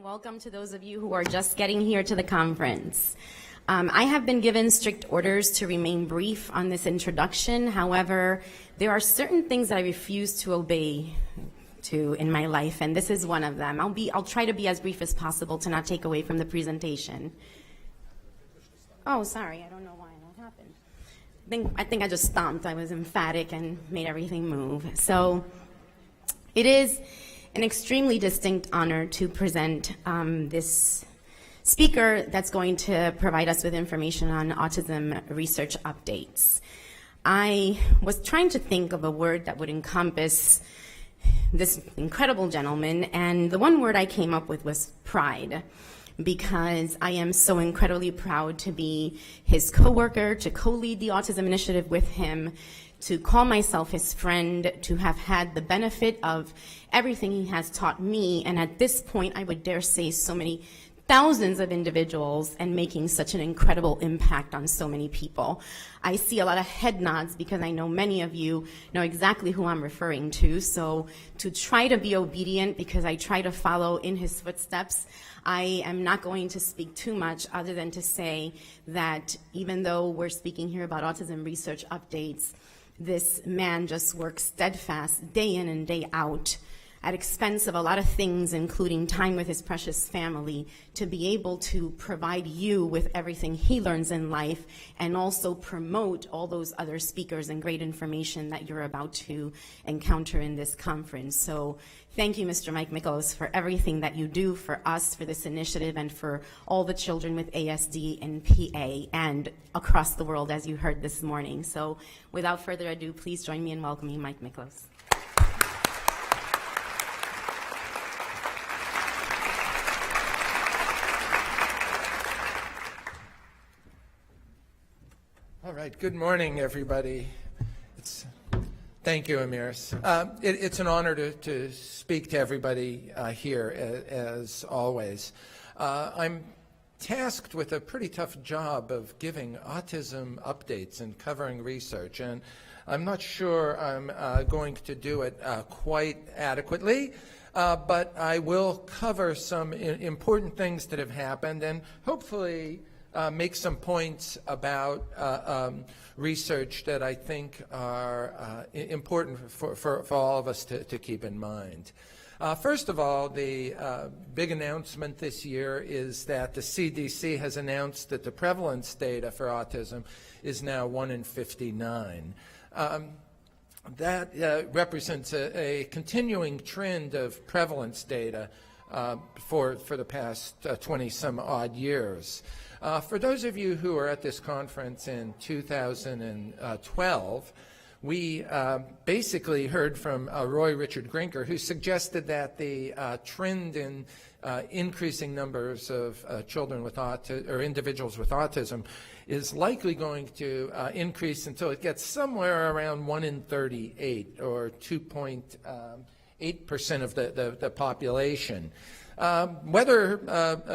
and welcome to those of you who are just getting here to the conference. I have been given strict orders to remain brief on this introduction. However, there are certain things that I refuse to obey in my life, and this is one of them. I'll try to be as brief as possible to not take away from the presentation. Oh, sorry, I don't know why that happened. I think I just stomped. I was emphatic and made everything move. So it is an extremely distinct honor to present this speaker that's going to provide us with information on autism research updates. I was trying to think of a word that would encompass this incredible gentleman, and the one word I came up with was pride, because I am so incredibly proud to be his coworker, to co-lead the Autism Initiative with him, to call myself his friend, to have had the benefit of everything he has taught me, and at this point I would dare say so many thousands of individuals, and making such an incredible impact on so many people. I see a lot of head nods because I know many of you know exactly who I'm referring to. So to try to be obedient, because I try to follow in his footsteps, I am not going to speak too much other than to say that even though we're speaking here about autism research updates, this man just works steadfast day in and day out at expense of a lot of things, including time with his precious family, to be able to provide you with everything he learns in life, and also promote all those other speakers and great information that you're about to encounter in this conference. So thank you, Mr. Mike Miklos, for everything that you do for us, for this initiative, and for all the children with ASD and PA and across the world, as you heard this morning. So without further ado, please join me in welcoming Mike Miklos. All right, good morning, everybody. Thank you, Amiris. It's an honor to speak to everybody here, as always. I'm tasked with a pretty tough job of giving autism updates and covering research, and I'm not sure I'm going to do it quite adequately, but I will cover some important things that have happened, and hopefully make some points about research that I think are important for all of us to keep in mind. First of all, the big announcement this year is that the CDC has announced that the prevalence data for autism is now 1 in 59. That represents a continuing trend of prevalence data for the past 20-some-odd years. For those of you who were at this conference in 2012, we basically heard from Roy Richard Grinker, who suggested that the trend in increasing numbers of children with or individuals with autism is likely going to increase until it gets somewhere around 1 in 38, or 2.8% of the population. Whether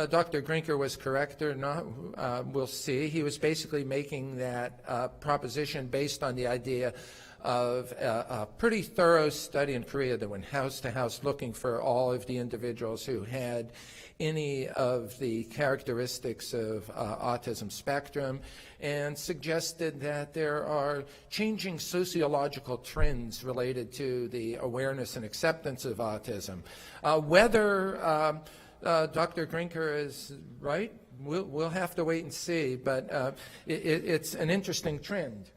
Dr. Grinker was correct or not, we'll see. He was basically making that proposition based on the idea of a pretty thorough study in Korea that went house to house looking for all of the individuals who had any of the characteristics of autism spectrum, and suggested that there are changing sociological trends related to the awareness and acceptance of autism. Whether Dr. Grinker is right, we'll have to wait and see, but it's an interesting trend.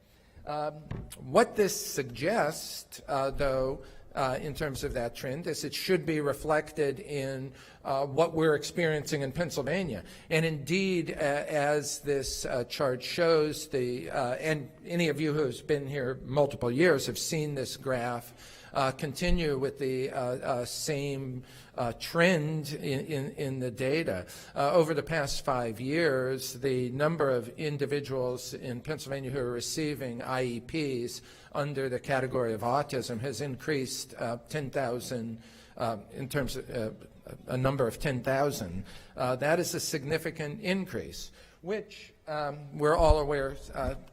What this suggests, though, in terms of that trend, is it should be reflected in what we're experiencing in Pennsylvania. And indeed, as this chart shows, and any of you who's been here multiple years have seen this graph continue with the same trend in the data. Over the past 5 years, the number of individuals in Pennsylvania who are receiving IEPs under the category of autism has increased 10,000 in terms of a number of 10,000. That is a significant increase. which we're all aware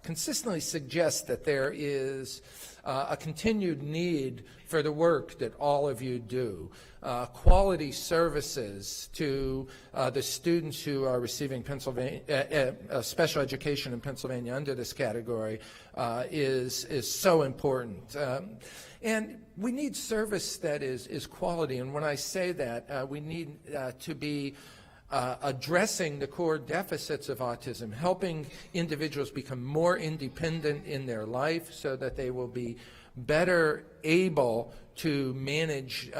consistently suggests that there is a continued need for the work that all of you do. Quality services to the students who are receiving special education in Pennsylvania under this category is so important. And we need service that is quality. And when I say that, we need to be addressing the core deficits of autism, helping individuals become more independent in their life so that they will be better able to manage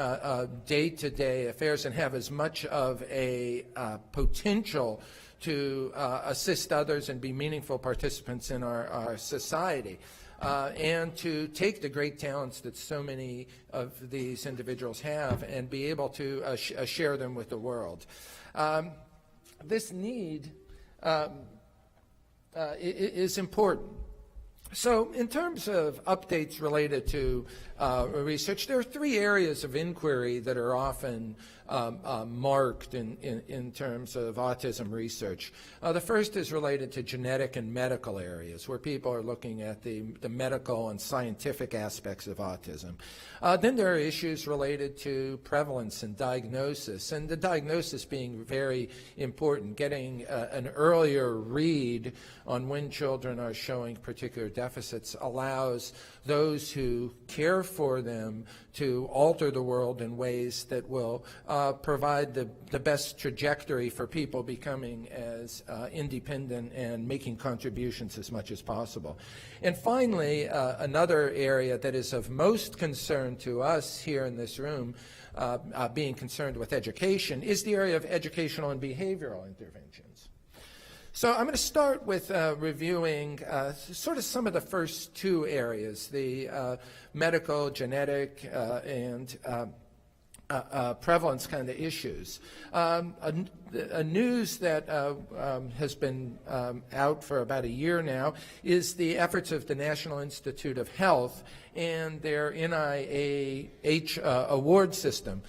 day-to-day affairs and have as much of a potential to assist others and be meaningful participants in our society. And to take the great talents that so many of these individuals have and be able to share them with the world. This need is important. So in terms of updates related to research, there are three areas of inquiry that are often marked in terms of autism research. The first is related to genetic and medical areas, where people are looking at the medical and scientific aspects of autism. Then there are issues related to prevalence and diagnosis, and the diagnosis being very important, getting an earlier read on when children are showing particular deficits allows those who care for them to alter the world in ways that will provide the best trajectory for people becoming as independent and making contributions as much as possible. And finally, another area that is of most concern to us here in this room, being concerned with education, is the area of educational and behavioral interventions. So I'm going to start with reviewing sort of some of the first two areas, the medical, genetic, and prevalence kind of issues. A news that has been out for about a year now is the efforts of the National Institute of Health and their NIH Awards system.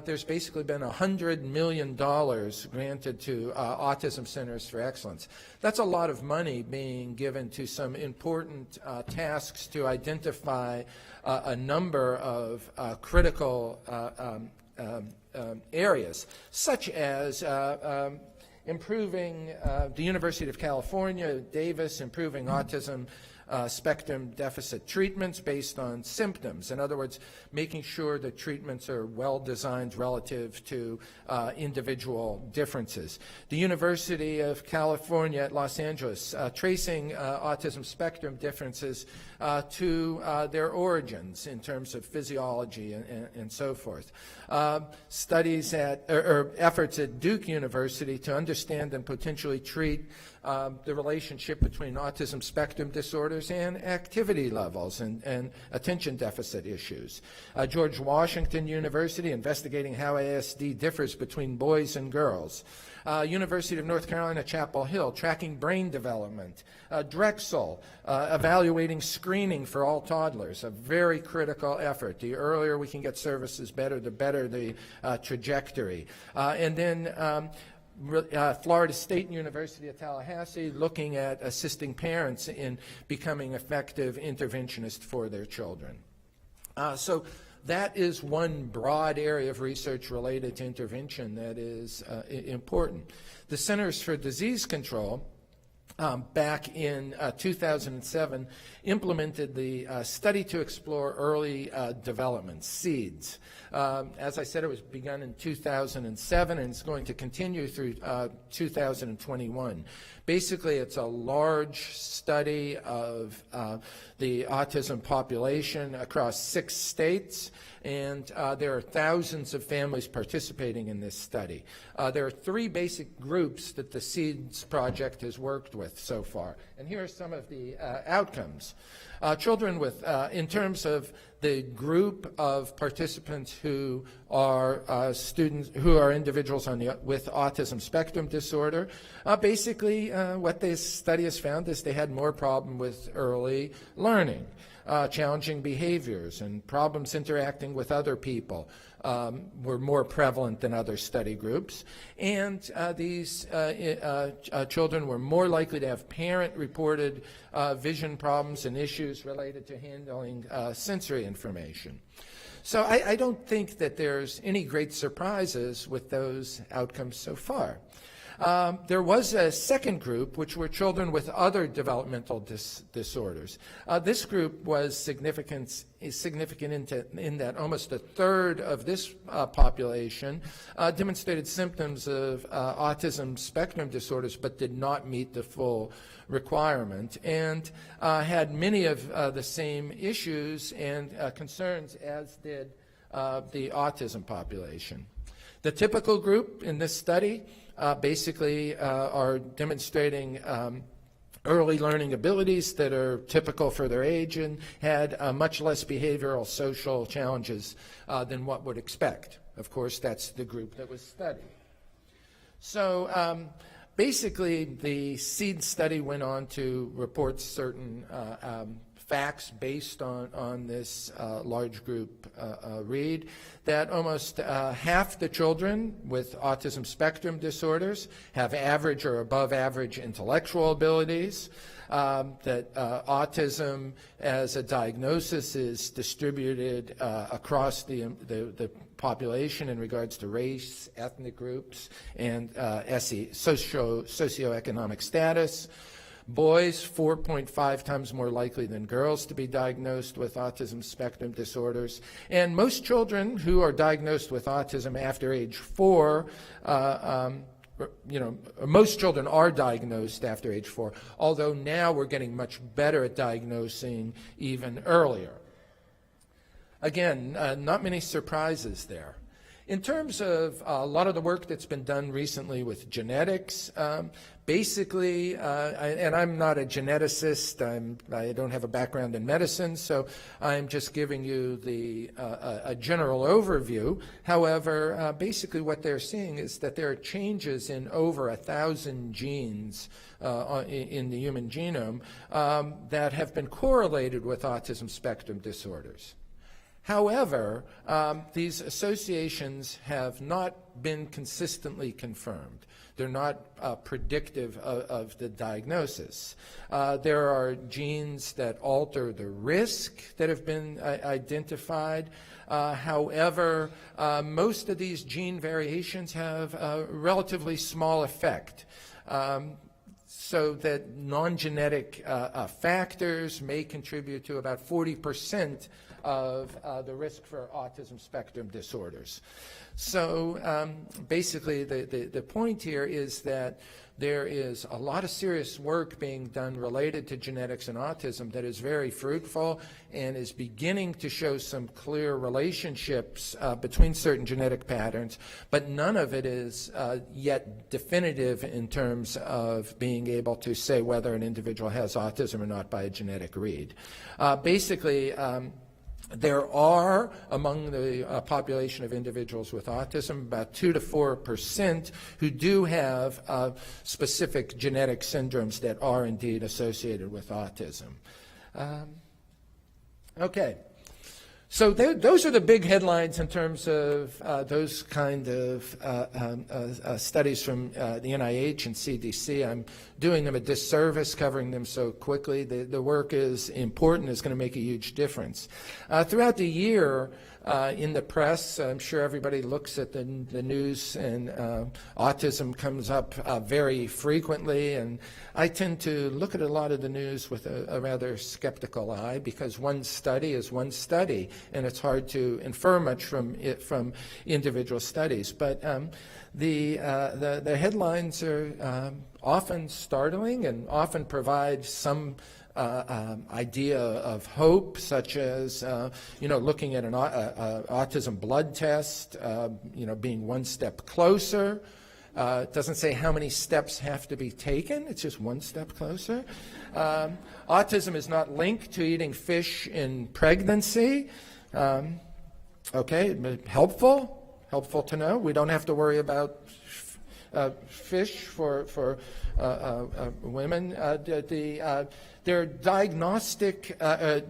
There's basically been $100 million granted to Autism Centers for Excellence. That's a lot of money being given to some important tasks to identify a number of critical areas, such as improving the University of California, Davis, improving autism spectrum deficit treatments based on symptoms. In other words, making sure that treatments are well designed relative to individual differences. The University of California at Los Angeles, tracing autism spectrum differences to their origins in terms of physiology and so forth. Studies or efforts at Duke University to understand and potentially treat the relationship between autism spectrum disorders and activity levels and attention deficit issues. George Washington University investigating how ASD differs between boys and girls. University of North Carolina, Chapel Hill, tracking brain development. Drexel, evaluating screening for all toddlers, a very critical effort. The earlier we can get services better, the better the trajectory. And then Florida State University of Tallahassee looking at assisting parents in becoming effective interventionists for their children. So that is one broad area of research related to intervention that is important. The Centers for Disease Control back in 2007 implemented the Study to Explore Early Development, SEEDS. As I said, it was begun in 2007 and it's going to continue through 2021. Basically, it's a large study of the autism population across 6 states, and there are thousands of families participating in this study. There are 3 basic groups that the SEEDS project has worked with so far, and here are some of the outcomes. Children with, in terms of the group of participants who are students, who are individuals with autism spectrum disorder, basically what this study has found is they had more problem with early learning, challenging behaviors and problems interacting with other people, were more prevalent than other study groups, and these children were more likely to have parent-reported vision problems and issues related to handling sensory information. So I don't think that there's any great surprises with those outcomes so far. There was a second group, which were children with other developmental disorders. This group was significant in that almost a third of this population demonstrated symptoms of autism spectrum disorders, but did not meet the full requirement, and had many of the same issues and concerns as did the autism population. The typical group in this study basically are demonstrating early learning abilities that are typical for their age and had much less behavioral social challenges than what would expect. Of course, that's the group that was studied. So basically, the SEED study went on to report certain facts based on this large group read, that almost half the children with autism spectrum disorders have average or above average intellectual abilities, that autism as a diagnosis is distributed across the population in regards to race, ethnic groups, and socioeconomic status. Boys, 4.5 times more likely than girls to be diagnosed with autism spectrum disorders. And most children who are diagnosed with autism after age 4, most children are diagnosed after age 4, although now we're getting much better at diagnosing even earlier. Again, not many surprises there. In terms of a lot of the work that's been done recently with genetics, basically, and I'm not a geneticist, I don't have a background in medicine, so I'm just giving you a general overview. However, basically what they're seeing is that there are changes in over 1,000 genes in the human genome that have been correlated with autism spectrum disorders. However, these associations have not been consistently confirmed. They're not predictive of the diagnosis. There are genes that alter the risk that have been identified. However, most of these gene variations have a relatively small effect. So that non-genetic factors may contribute to about 40% of the risk for autism spectrum disorders. So basically the point here is that there is a lot of serious work being done related to genetics and autism that is very fruitful and is beginning to show some clear relationships between certain genetic patterns, but none of it is yet definitive in terms of being able to say whether an individual has autism or not by a genetic read. Basically, there are, among the population of individuals with autism, about 2 to 4% who do have specific genetic syndromes that are indeed associated with autism. Okay. So those are the big headlines in terms of those kind of studies from the NIH and CDC. I'm doing them a disservice covering them so quickly. The work is important. It's going to make a huge difference. Throughout the year, in the press, I'm sure everybody looks at the news, and autism comes up very frequently, and I tend to look at a lot of the news with a rather skeptical eye, because one study is one study, and it's hard to infer much from individual studies. But the headlines are often startling and often provide some idea of hope, such as looking at an autism blood test, being one step closer. It doesn't say how many steps have to be taken. It's just one step closer. Autism is not linked to eating fish in pregnancy. Okay, helpful to know. We don't have to worry about fish for women. Their diagnostic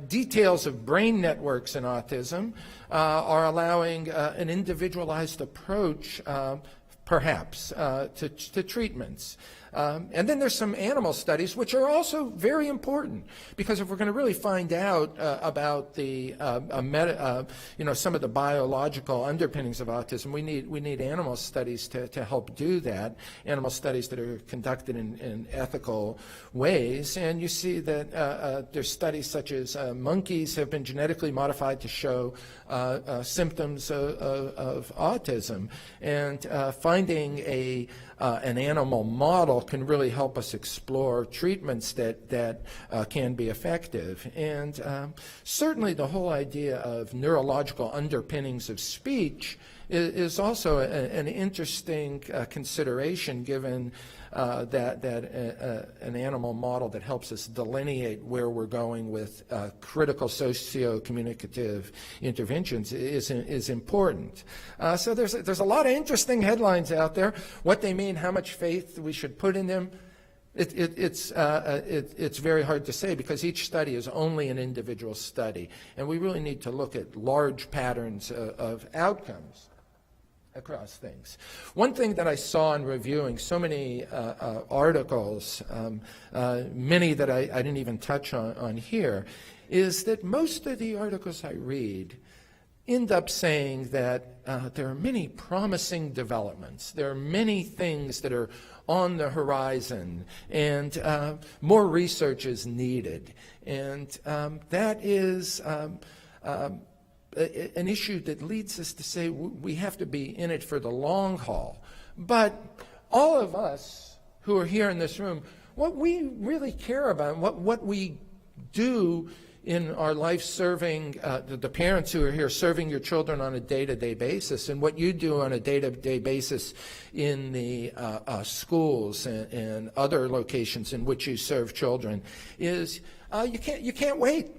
details of brain networks in autism are allowing an individualized approach, perhaps, to treatments. And then there's some animal studies, which are also very important, because if we're going to really find out about the some of the biological underpinnings of autism, we need animal studies to help do that. Animal studies that are conducted in ethical ways, and you see that there's studies such as monkeys have been genetically modified to show symptoms of autism, and finding an animal model can really help us explore treatments that can be effective. And certainly the whole idea of neurological underpinnings of speech is also an interesting consideration, given that an animal model that helps us delineate where we're going with critical socio-communicative interventions is important. So there's a lot of interesting headlines out there. What they mean, how much faith we should put in them, it's very hard to say, because each study is only an individual study, and we really need to look at large patterns of outcomes across things. One thing that I saw in reviewing so many articles, many that I didn't even touch on here, is that most of the articles I read end up saying that there are many promising developments. There are many things that are on the horizon, and more research is needed. And that is an issue that leads us to say we have to be in it for the long haul. But all of us who are here in this room, what we really care about, what we do in our life, serving the parents who are here, serving your children on a day-to-day basis, and what you do on a day-to-day basis in the schools and other locations in which you serve children, is you can't wait.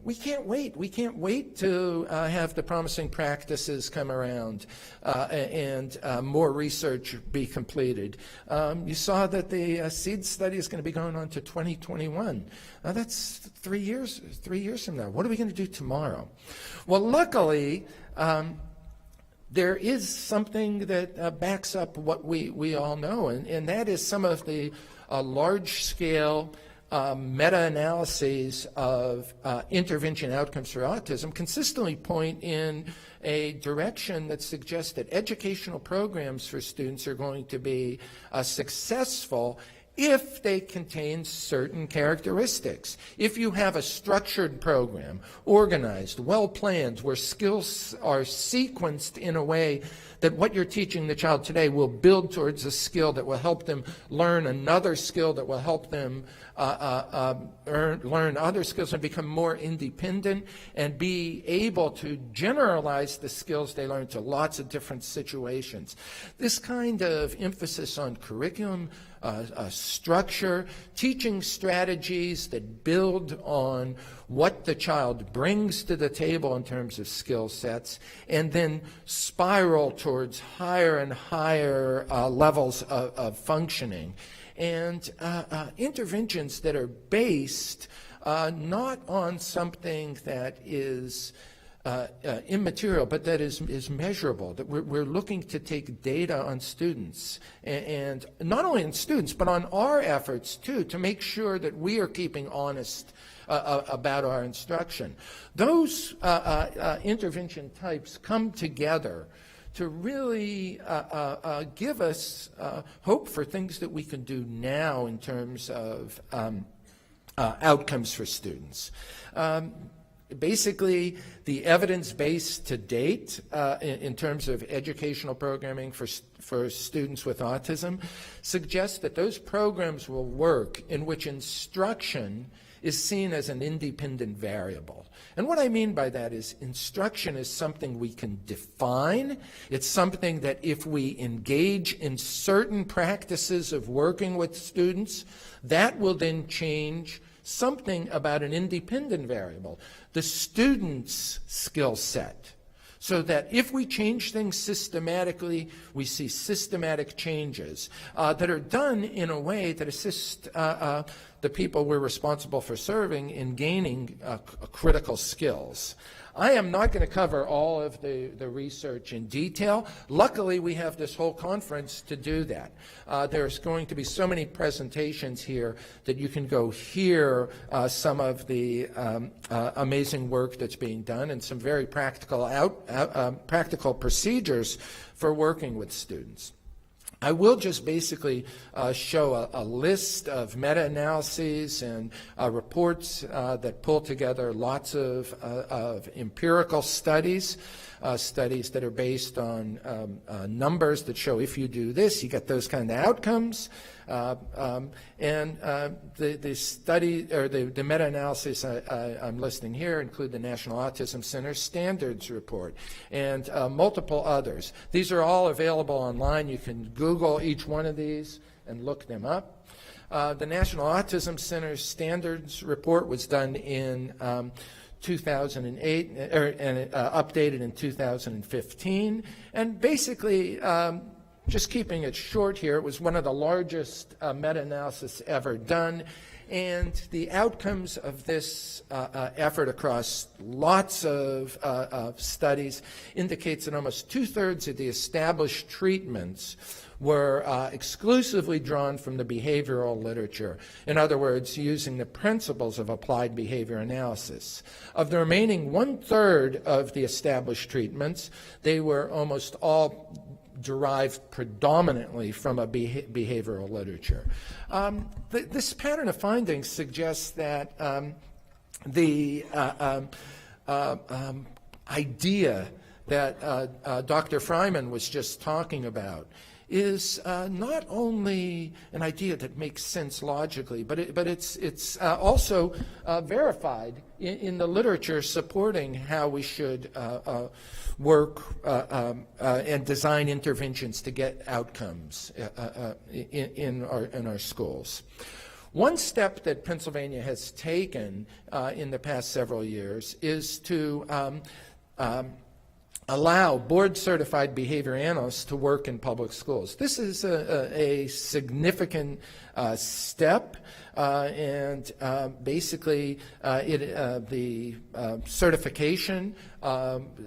We can't wait. We can't wait to have the promising practices come around and more research be completed. You saw that the SEED study is going to be going on to 2021. That's 3 years from now. What are we going to do tomorrow? Well, luckily, there is something that backs up what we all know, and that is some of the large-scale meta-analyses of intervention outcomes for autism consistently point in a direction that suggests that educational programs for students are going to be successful if they contain certain characteristics. If you have a structured program, organized, well-planned, where skills are sequenced in a way that what you're teaching the child today will build towards a skill that will help them learn another skill that will help them learn other skills and become more independent and be able to generalize the skills they learn to lots of different situations. This kind of emphasis on curriculum, structure, teaching strategies that build on what the child brings to the table in terms of skill sets, and then spiral towards higher and higher levels of functioning. And interventions that are based not on something that is immaterial, but that is measurable, that we're looking to take data on students, and not only on students, but on our efforts too, to make sure that we are keeping honest about our instruction. Those intervention types come together to really give us hope for things that we can do now in terms of outcomes for students. Basically, the evidence base to date in terms of educational programming for students with autism suggests that those programs will work in which instruction is seen as an independent variable. And what I mean by that is instruction is something we can define. It's something that if we engage in certain practices of working with students, that will then change something about an independent variable, the student's skill set. so that if we change things systematically, we see systematic changes that are done in a way that assist the people we're responsible for serving in gaining critical skills. I am not going to cover all of the research in detail. Luckily, we have this whole conference to do that. There's going to be so many presentations here that you can go hear some of the amazing work that's being done and some very practical practical procedures for working with students. I will just basically show a list of meta-analyses and reports that pull together lots of empirical studies, studies that are based on numbers that show if you do this, you get those kind of outcomes. The study or the meta-analysis I'm listing here include the National Autism Center Standards Report and multiple others. These are all available online. You can Google each one of these and look them up. The National Autism Center Standards Report was done in 2008 and updated in 2015, and basically just keeping it short here, it was one of the largest meta-analysis ever done, and the outcomes of this effort across lots of studies indicates that almost 2/3 of the established treatments were exclusively drawn from the behavioral literature. In other words, using the principles of applied behavior analysis. Of the remaining 1/3 of the established treatments, they were almost all derived predominantly from a behavioral literature. This pattern of findings suggests that the idea that Dr. Fryman was just talking about is not only an idea that makes sense logically, but it's also verified in the literature supporting how we should work and design interventions to get outcomes in our schools. One step that Pennsylvania has taken in the past several years is to allow board-certified behavior analysts to work in public schools. This is a significant step, and basically the certification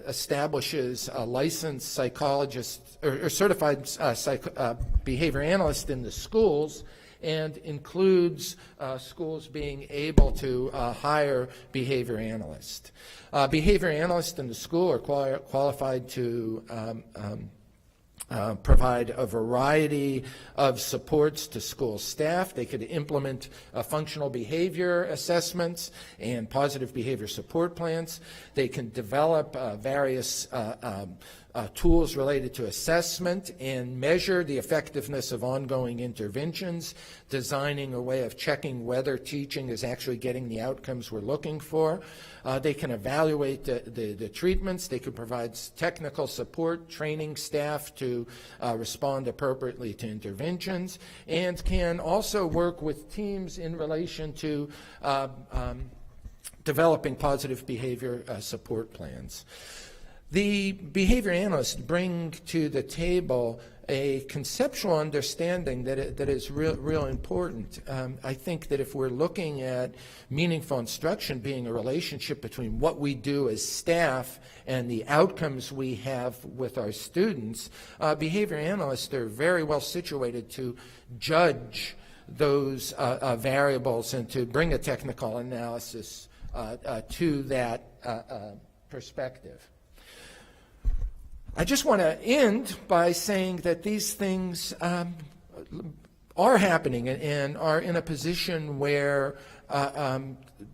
establishes a licensed psychologist or certified behavior analyst in the schools, and includes schools being able to hire behavior analysts. Behavior analysts in the school are qualified to provide a variety of supports to school staff. They could implement functional behavior assessments and positive behavior support plans. They can develop various tools related to assessment and measure the effectiveness of ongoing interventions, designing a way of checking whether teaching is actually getting the outcomes we're looking for. They can evaluate the treatments. They can provide technical support, training staff to respond appropriately to interventions, and can also work with teams in relation to developing positive behavior support plans. The behavior analysts bring to the table a conceptual understanding that is real important. I think that if we're looking at meaningful instruction being a relationship between what we do as staff and the outcomes we have with our students, behavior analysts are very well situated to judge those variables and to bring a technical analysis to that perspective. I just want to end by saying that these things are happening and are in a position where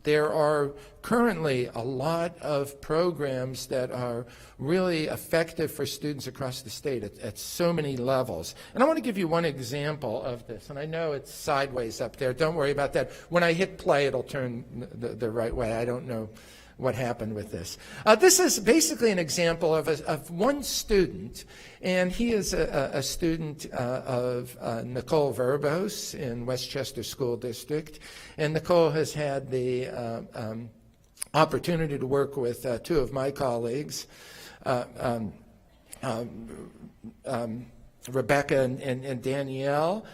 there are currently a lot of programs that are really effective for students across the state at so many levels. And I want to give you one example of this, and I know it's sideways up there. Don't worry about that. When I hit play, it'll turn the right way. I don't know what happened with this. This is basically an example of one student, and he is a student of Nicole Verbos in Westchester School District, and Nicole has had the opportunity to work with two of my colleagues Rebecca and Danielle,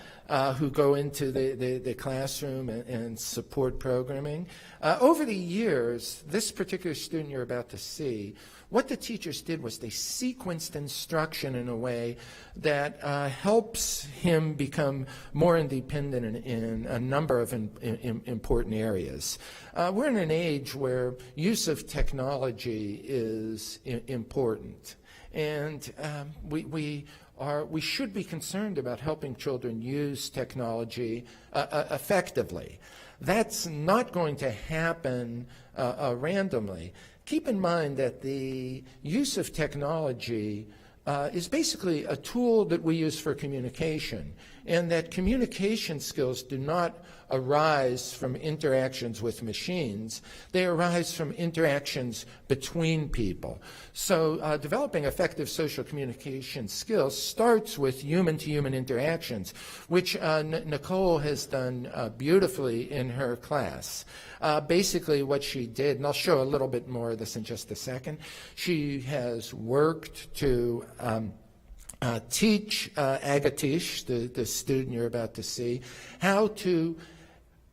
who go into the classroom and support programming. Over the years, this particular student you're about to see, what the teachers did was they sequenced instruction in a way that helps him become more independent in a number of important areas. We're in an age where use of technology is important, and we should be concerned about helping children use technology effectively. That's not going to happen randomly. Keep in mind that the use of technology is basically a tool that we use for communication, and that communication skills do not arise from interactions with machines. They arise from interactions between people. So developing effective social communication skills starts with human-to-human interactions, which Nicole has done beautifully in her class. Basically what she did, and I'll show a little bit more of this in just a second, she has worked to teach Agatish, the student you're about to see, how to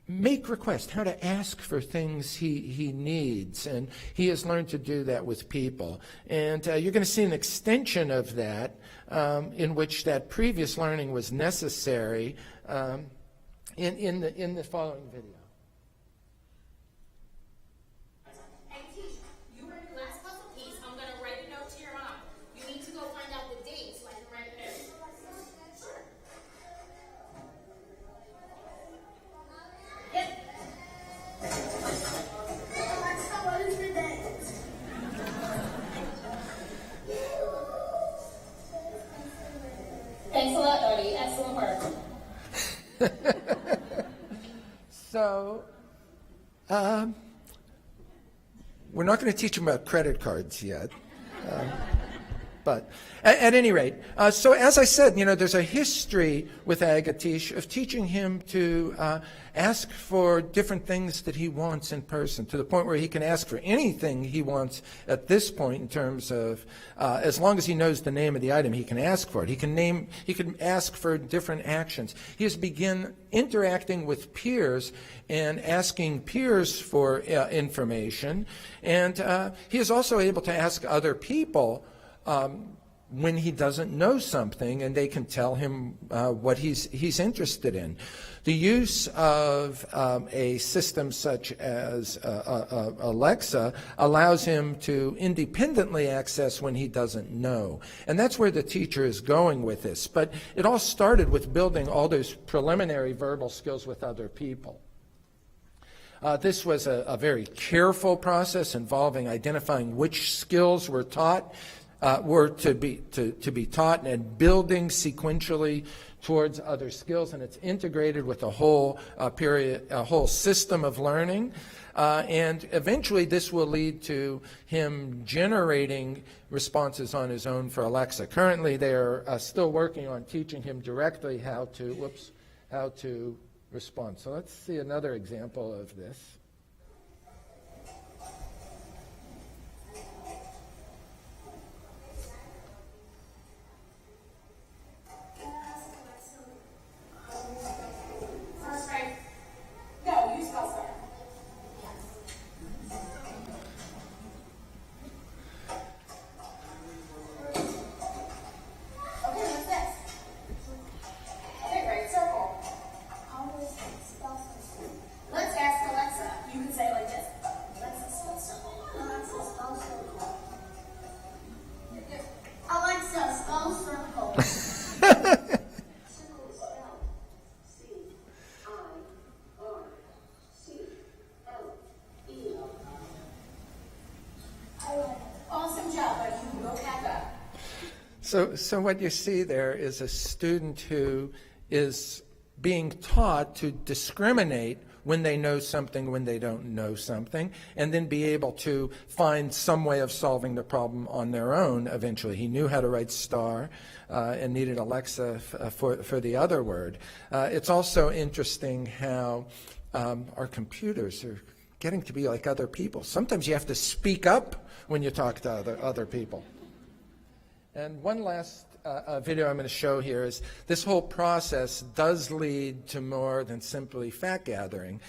make requests, how to ask for things he needs, and he has learned to do that with people. And you're going to see an extension of that in which that previous learning was necessary in the following video. Thanks a lot, Odie. Excellent work. So, we're not going to teach them about credit cards yet. But at any rate, so as I said, there's a history with Agatish of teaching him to ask for different things that he wants in person, to the point where he can ask for anything he wants at this point in terms of, as long as he knows the name of the item, he can ask for it. He can ask for different actions. He has begun interacting with peers and asking peers for information, and he is also able to ask other people when he doesn't know something, and they can tell him what he's interested in. The use of a system such as Alexa allows him to independently access when he doesn't know. And that's where the teacher is going with this. But it all started with building all those preliminary verbal skills with other people. This was a very careful process involving identifying which skills were taught, were to be taught, and building sequentially towards other skills, and it's integrated with a whole system of learning, and eventually this will lead to him generating responses on his own for Alexa. Currently, they are still working on teaching him directly how to respond. So let's see another example of this. So what you see there is a student who is being taught to discriminate when they know something, when they don't know something, and then be able to find some way of solving the problem on their own eventually. He knew how to write star and needed Alexa for the other word. It's also interesting how our computers are getting to be like other people. Sometimes you have to speak up when you talk to other people. And one last video I'm going to show here is this whole process does lead to more than simply fact gathering.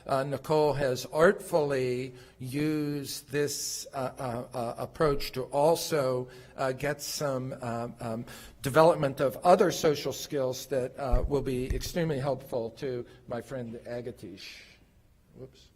Nicole has artfully used this approach to also get some development of other social skills that will be extremely helpful to my friend Agatish. Whoops.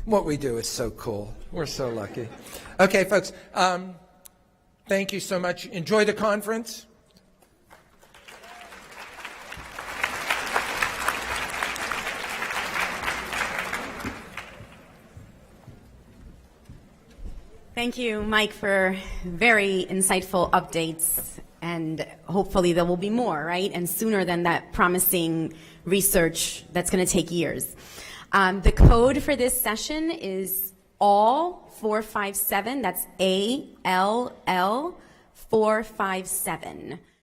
What we do is so cool. We're so lucky. Okay, folks, thank you so much. Enjoy the conference. Thank you, Mike, for very insightful updates, and hopefully there will be more, right? And sooner than that promising research that's going to take years. The code for this session is ALL457. That's ALL457.